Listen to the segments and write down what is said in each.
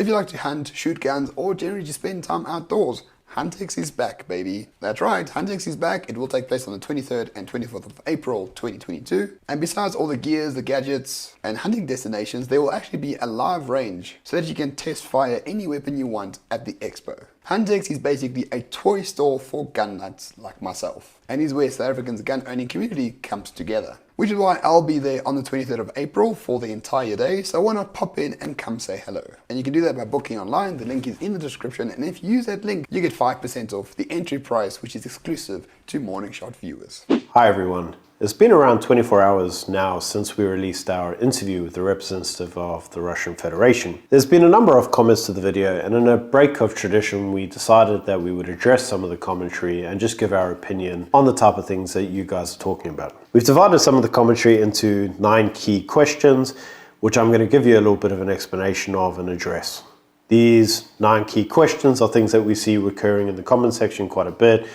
if you like to hunt, shoot guns, or generally just spend time outdoors, Huntex is back, baby. That's right, Huntex is back. It will take place on the 23rd and 24th of April 2022. And besides all the gears, the gadgets, and hunting destinations, there will actually be a live range so that you can test fire any weapon you want at the expo. Huntex is basically a toy store for gun nuts like myself, and is where South Africa's gun-owning community comes together. Which is why I'll be there on the 23rd of April for the entire day, so why not pop in and come say hello. And you can do that by booking online, the link is in the description, and if you use that link, you get 5% off the entry price, which is exclusive to MorningShot viewers. Hi everyone. It's been around 24 hours now since we released our interview with the representative of the Russian Federation. There's been a number of comments to the video, and in a break of tradition, we decided that we would address some of the commentary and just give our opinion on the type of things that you guys are talking about. We've divided some of the commentary into 9 key questions, which I'm going to give you a little bit of an explanation of and address. These 9 key questions are things that we see recurring in the comment section quite a bit,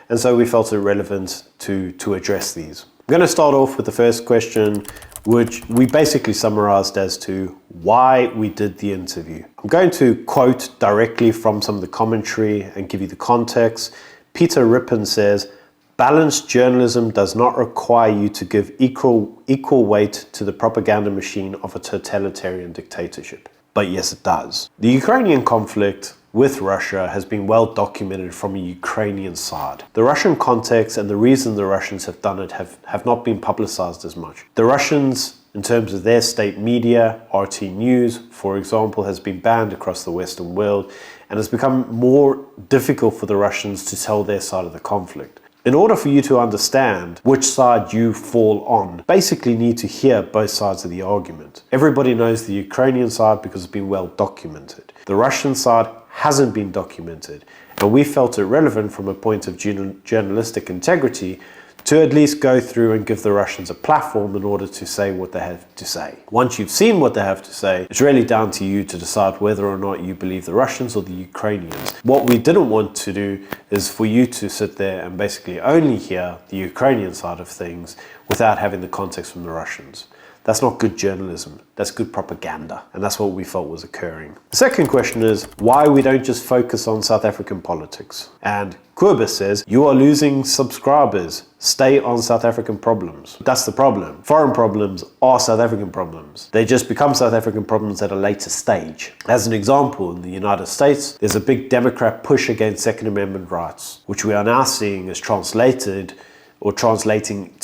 and so we felt it relevant to address these. I'm going to start off with the first question, which we basically summarized as to why we did the interview. I'm going to quote directly from some of the commentary and give you the context. Peter Rippon says, "Balanced journalism does not require you to give equal weight to the propaganda machine of a totalitarian dictatorship." But yes, it does. The Ukrainian conflict with Russia has been well documented from a Ukrainian side. The Russian context and the reason the Russians have done it have not been publicized as much. The Russians, in terms of their state media, RT News, for example, has been banned across the Western world, and it's become more difficult for the Russians to tell their side of the conflict. In order for you to understand which side you fall on, basically need to hear both sides of the argument. Everybody knows the Ukrainian side because it's been well documented. The Russian side hasn't been documented, and we felt it relevant from a point of journalistic integrity to at least go through and give the Russians a platform in order to say what they have to say. Once you've seen what they have to say, it's really down to you to decide whether or not you believe the Russians or the Ukrainians. What we didn't want to do is for you to sit there and basically only hear the Ukrainian side of things without having the context from the Russians. That's not good journalism, that's good propaganda, and that's what we felt was occurring. The second question is why we don't just focus on South African politics. And Kurbis says, "You are losing subscribers, stay on South African problems." That's the problem. Foreign problems are South African problems. They just become South African problems at a later stage. As an example, in the United States, there's a big Democrat push against Second Amendment rights, which we are now seeing is translating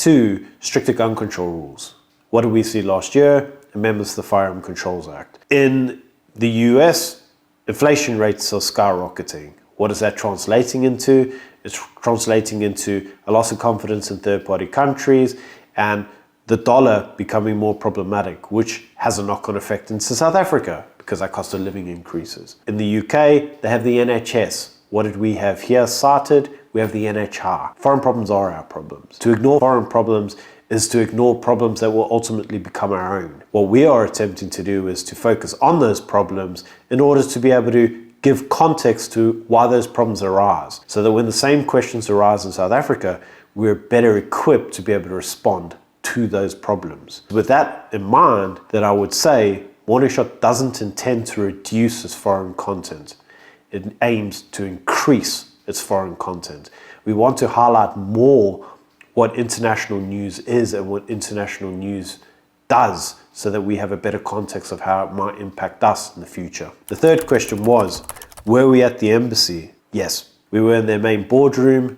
to stricter gun control rules. What did we see last year? Amendments to the Firearm Controls Act. In the US, inflation rates are skyrocketing. What is that translating into? It's translating into a loss of confidence in third-party countries and the dollar becoming more problematic, which has a knock-on effect into South Africa because our cost of living increases. In the UK, they have the NHS. What did we have here cited? We have the NHR. Foreign problems are our problems. To ignore foreign problems is to ignore problems that will ultimately become our own. What we are attempting to do is to focus on those problems in order to be able to give context to why those problems arise, so that when the same questions arise in South Africa, we're better equipped to be able to respond to those problems. With that in mind, that I would say MorningShot doesn't intend to reduce its foreign content. It aims to increase its foreign content. We want to highlight more what international news is and what international news does, so that we have a better context of how it might impact us in the future. The third question was, were we at the embassy? Yes, we were in their main boardroom.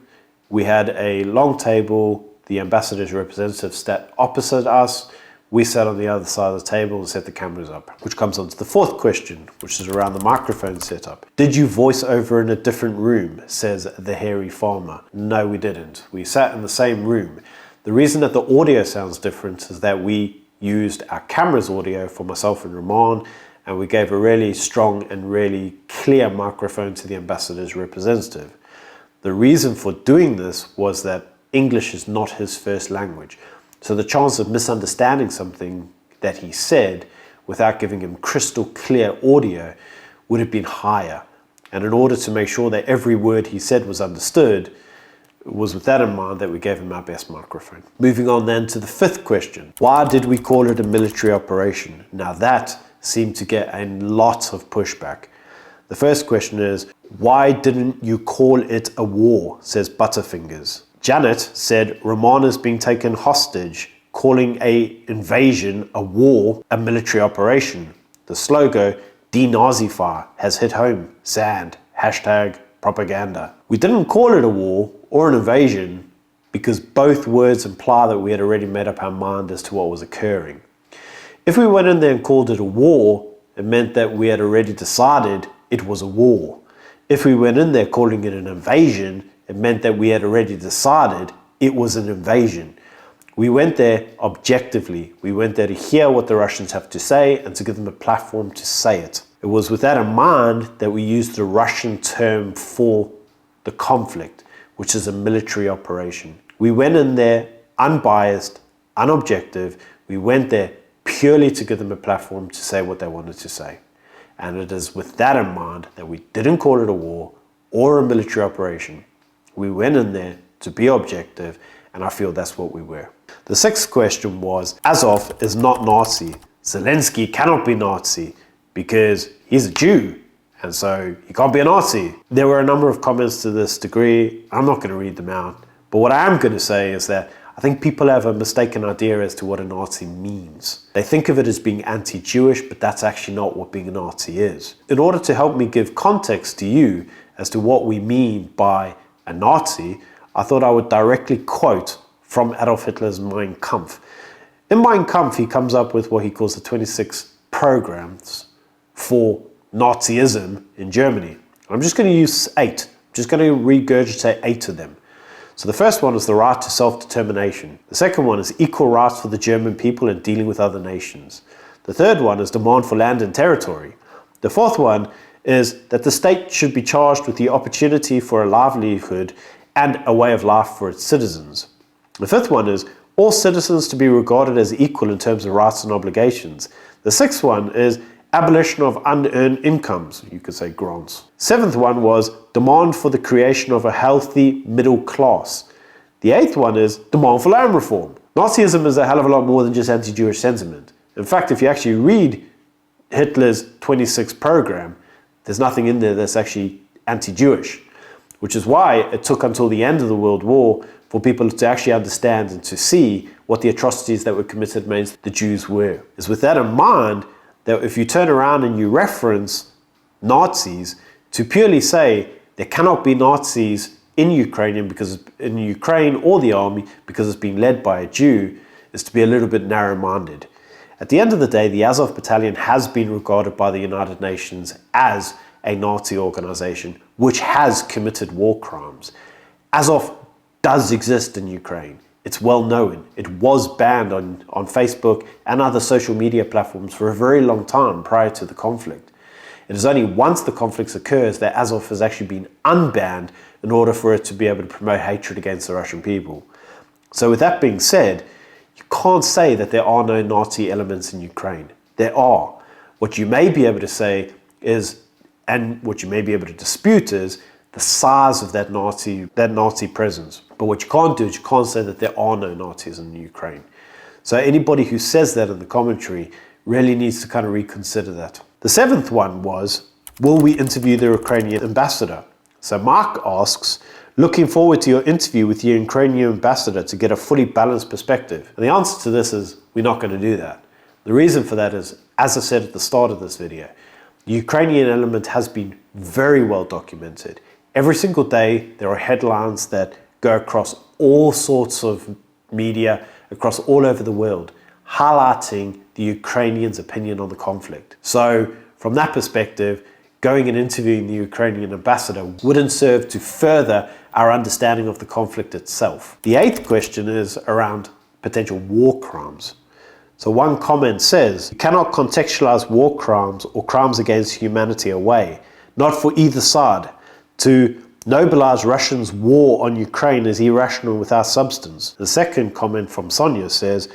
We had a long table. The ambassador's representative sat opposite us. We sat on the other side of the table and set the cameras up, which comes on to the fourth question, which is around the microphone setup. Did you voice over in a different room, says the hairy farmer. No, we didn't. We sat in the same room. The reason that the audio sounds different is that we used our camera's audio for myself and Ramon, and we gave a really strong and really clear microphone to the ambassador's representative. The reason for doing this was that English is not his first language. So the chance of misunderstanding something that he said without giving him crystal clear audio would have been higher. And in order to make sure that every word he said was understood, it was with that in mind that we gave him our best microphone. Moving on then to the fifth question. Why did we call it a military operation? Now that seem to get a lot of pushback. The first question is, why didn't you call it a war, says Butterfingers. Janet said Roman is being taken hostage, calling a invasion a war, a military operation. The slogan, denazify, has hit home. Sand, hashtag propaganda. We didn't call it a war or an invasion because both words imply that we had already made up our mind as to what was occurring. If we went in there and called it a war, it meant that we had already decided it was a war. If we went in there calling it an invasion, it meant that we had already decided it was an invasion. We went there objectively. We went there to hear what the Russians have to say and to give them a platform to say it. It was with that in mind that we used the Russian term for the conflict, which is a military operation. We went in there unbiased, unobjective. We went there purely to give them a platform to say what they wanted to say. And it is with that in mind that we didn't call it a war or a military operation. We went in there to be objective, and I feel that's what we were. The sixth question was, Azov is not Nazi. Zelensky cannot be Nazi because he's a Jew, and so he can't be a Nazi. There were a number of comments to this degree. I'm not going to read them out, but what I am going to say is that I think people have a mistaken idea as to what a Nazi means. They think of it as being anti-Jewish, but that's actually not what being a Nazi is. In order to help me give context to you as to what we mean by a Nazi, I thought I would directly quote from Adolf Hitler's Mein Kampf. In Mein Kampf, he comes up with what he calls the 26 programs for Nazism in Germany. I'm just going to use 8. I'm just going to regurgitate 8 of them. So the first one is the right to self-determination. The second one is equal rights for the German people in dealing with other nations. The third one is demand for land and territory. The fourth one is that the state should be charged with the opportunity for a livelihood and a way of life for its citizens. The fifth one is all citizens to be regarded as equal in terms of rights and obligations. The sixth one is abolition of unearned incomes, you could say grants. Seventh one was demand for the creation of a healthy middle class. The eighth one is demand for land reform. Nazism is a hell of a lot more than just anti-Jewish sentiment. In fact, if you actually read Hitler's 26 program, there's nothing in there that's actually anti-Jewish, which is why it took until the end of the World War for people to actually understand and to see what the atrocities that were committed against the Jews were. It's with that in mind that if you turn around and you reference Nazis to purely say there cannot be Nazis in Ukraine or the army because it's being led by a Jew, is to be a little bit narrow-minded. At the end of the day, the Azov Battalion has been regarded by the United Nations as a Nazi organization which has committed war crimes. Azov does exist in Ukraine. It's well known. It was banned on Facebook and other social media platforms for a very long time prior to the conflict. It is only once the conflict occurs that Azov has actually been unbanned in order for it to be able to promote hatred against the Russian people. So with that being said, you can't say that there are no Nazi elements in Ukraine. There are. What you may be able to say is, and what you may be able to dispute is, the size of that Nazi presence. But what you can't do is you can't say that there are no Nazis in Ukraine. So anybody who says that in the commentary really needs to kind of reconsider that. The seventh one was, will we interview the Ukrainian ambassador? So Mark asks, looking forward to your interview with the Ukrainian ambassador to get a fully balanced perspective. And the answer to this is, we're not going to do that. The reason for that is, as I said at the start of this video, the Ukrainian element has been very well documented. Every single day, there are headlines that go across all sorts of media, across all over the world, highlighting the Ukrainians' opinion on the conflict. So from that perspective, going and interviewing the Ukrainian ambassador wouldn't serve to further our understanding of the conflict itself. The eighth question is around potential war crimes. So one comment says, you cannot contextualize war crimes or crimes against humanity away, not for either side. To nobilize Russians' war on Ukraine is irrational without substance. The second comment from Sonia says,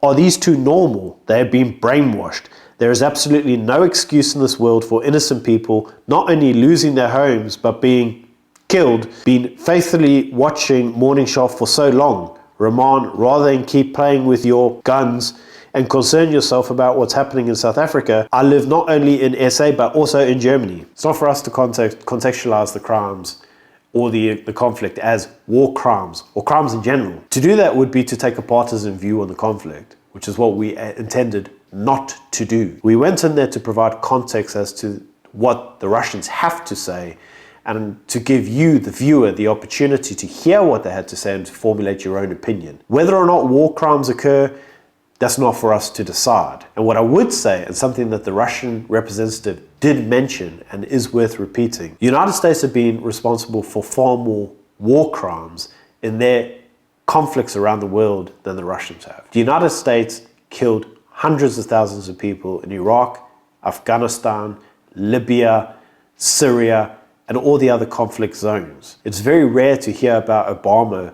are these two normal? They have been brainwashed. There is absolutely no excuse in this world for innocent people not only losing their homes but being killed, been faithfully watching MorningShot for so long. Roman, rather than keep playing with your guns and concern yourself about what's happening in South Africa. I live not only in SA, but also in Germany. It's not for us to contextualize the crimes or the conflict as war crimes or crimes in general. To do that would be to take a partisan view on the conflict, which is what we intended not to do. We went in there to provide context as to what the Russians have to say, and to give you, the viewer, the opportunity to hear what they had to say and to formulate your own opinion. Whether or not war crimes occur, that's not for us to decide. And what I would say, and something that the Russian representative did mention and is worth repeating, the United States have been responsible for far more war crimes in their conflicts around the world than the Russians have. The United States killed hundreds of thousands of people in Iraq, Afghanistan, Libya, Syria, and all the other conflict zones. It's very rare to hear about Obama,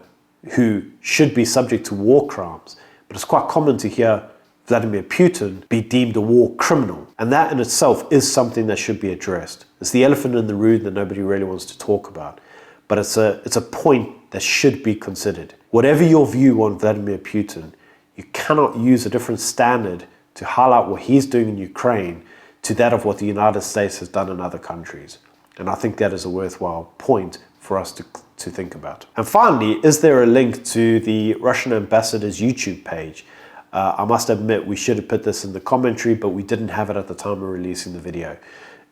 who should be subject to war crimes, but it's quite common to hear Vladimir Putin be deemed a war criminal. And that in itself is something that should be addressed. It's the elephant in the room that nobody really wants to talk about. But it's a point that should be considered. Whatever your view on Vladimir Putin, you cannot use a different standard to highlight what he's doing in Ukraine to that of what the United States has done in other countries. And I think that is a worthwhile point for us to think about. And finally, is there a link to the Russian ambassador's YouTube page? I must admit, we should have put this in the commentary, but we didn't have it at the time of releasing the video.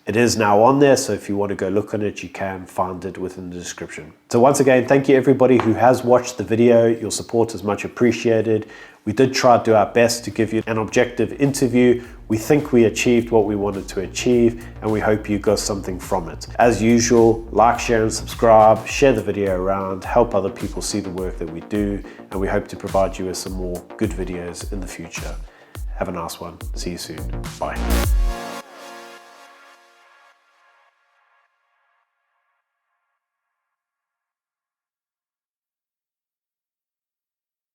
It is now on there, so if you want to go look on it, you can find it within the description. So once again, thank you everybody who has watched the video. Your support is much appreciated. We did try to do our best to give you an objective interview. We think we achieved what we wanted to achieve, and we hope you got something from it. As usual, like, share, and subscribe, share the video around, help other people see the work that we do, and we hope to provide you with some more good videos in the future. Have a nice one. See you soon. Bye.